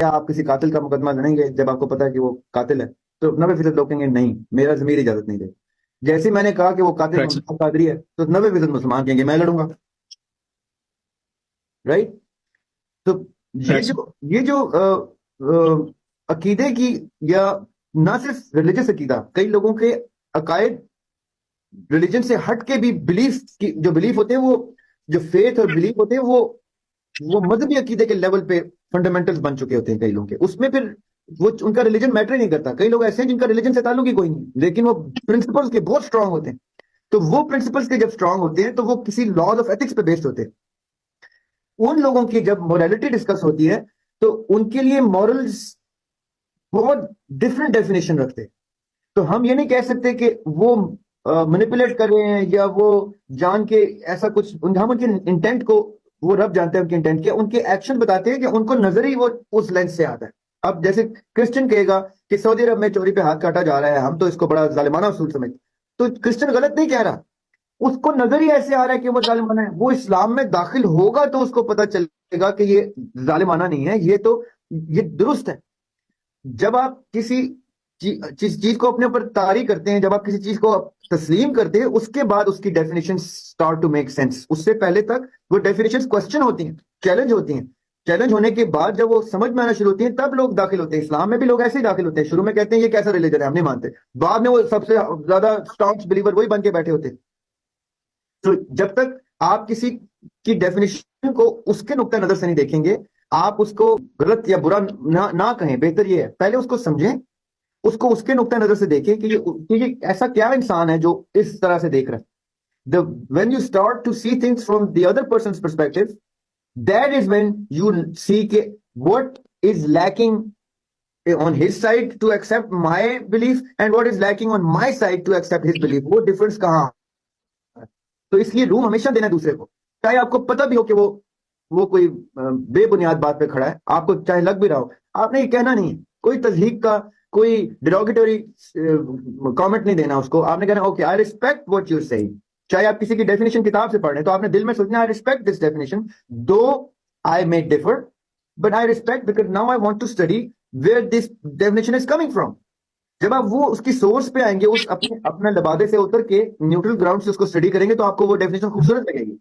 آپ کسی قاتل کا مقدمہ لڑیں گے جب آپ کو پتا ہے کہ وہ قاتل ہے، تو 90% لوگ کہیں گے نہیں، میرا ضمیر اجازت نہیں دے. جیسے میں نے کہا کہ وہ قاتل Right. محمد قادری ہے، تو 90% مسلمان کہیں گے میں لڑوں گا. رائٹ. تو یہ Right. جو یہ جو عقیدے کی، یا نہ صرف ریلیجس عقیدہ، کئی لوگوں کے عقائد ریلیجن سے ہٹ کے بھی بلیف کی، جو بلیف ہوتے ہیں وہ، جو فیتھ اور بلیف ہوتے ہیں وہ مذہبی عقیدے کے لیول پہ فنڈامنٹلز بن چکے ہوتے ہیں کئی لوگوں کے. اس میں پھر وہ ان کا ریلیجن میٹر ہی نہیں کرتا. کئی لوگ ایسے ہیں جن کا ریلیجن سے تعلق ہی کوئی نہیں، لیکن وہ پرنسپلز کے بہت اسٹرانگ ہوتے ہیں. تو وہ پرنسپلز کے جب اسٹرانگ ہوتے ہیں تو وہ کسی لاز آف ایتھکس پہ بیسڈ ہوتے ہیں. ان لوگوں کی جب مورالٹی ڈسکس ہوتی ہے تو ان کے لیے مورلز بہت ڈفرنٹ ڈیفینیشن رکھتے ہیں. تو ہم یہ نہیں کہہ سکتے کہ وہ مینیپولیٹ کر رہے ہیں یا وہ جان کے ایسا کچھ. ہم ان کے انٹینٹ کو، وہ رب جانتے ہیں ان کے انٹینٹ کیا، ان کے ایکشن بتاتے ہیں کہ ان کو نظر ہی وہ اس لینس سے آتا ہے. اب جیسے کرسچن کہے گا کہ سعودی عرب میں چوری پہ ہاتھ کاٹا جا رہا ہے، ہم تو اس کو بڑا ظالمانہ اصول سمجھتے، تو کرسچن غلط نہیں کہہ رہا. اس کو نظر ہی ایسے آ رہا ہے کہ وہ ظالمانہ ہے. وہ اسلام میں داخل ہوگا تو اس کو پتا چلے گا کہ یہ ظالمانہ نہیں ہے، یہ تو یہ درست ہے. جب آپ کسی چیز کو اپنے اوپر طاری کرتے ہیں، جب آپ کسی چیز کو تسلیم کرتے ہیں، اس کے بعد اس کی definition start to make sense. اس سے پہلے تک وہ ڈیفینیشن کوسچن ہوتی ہیں، چیلنج ہوتی ہیں. چیلنج ہونے کے بعد جب وہ سمجھ میں آنا شروع ہوتی ہیں تب لوگ داخل ہوتے ہیں. اسلام میں بھی لوگ ایسے ہی داخل ہوتے ہیں. شروع میں کہتے ہیں یہ کیسا ریلیجن ہے، ہم نہیں مانتے. بعد میں وہ سب سے زیادہ اسٹانچ بلیور وہی بن کے بیٹھے ہوتے ہیں. تو جب تک آپ کسی کی ڈیفینیشن کو اس کے نقطہ نظر سے نہیں دیکھیں گے، آپ اس کو غلط یا برا نہ کہیں. بہتر یہ ہے پہلے اس کو سمجھیں، اس کو اس کے نقطہ نظر سے دیکھیں کہ یہ ایسا کیا انسان ہے جو اس طرح سے دیکھ رہا ہے. When you start to see things from the other person's perspective, that is when you see what is lacking on his side to accept my belief and what is lacking on my side to accept his belief. وہ difference کہاں ہے؟ تو اس لیے روم ہمیشہ دینا دوسرے کو، چاہے آپ کو پتہ بھی ہو کہ وہ کوئی بے بنیاد بات پہ کھڑا ہے، آپ کو چاہے لگ بھی رہا ہو. آپ نے یہ کہنا نہیں، کوئی تضحیق کا، کوئی ڈیروگیٹری کامنٹ نہیں دینا اس کو. آپ نے کہنا okay I respect what you seeing. چاہے آپ کسی کی ڈیفینیشن کتاب سے پڑھ رہے ہیں تو آپ نے دل میں سوچنا I respect this definition though I may differ, but I respect because now I want to study where this definition is coming from. جب آپ وہ اس کی سورس پہ آئیں گے، اس اپنے لبادے سے اتر کے نیوٹرل گراؤنڈ سے اس کو اسٹڈی کریں گے تو آپ کو وہ ڈیفینیشن خوبصورت لگے گی.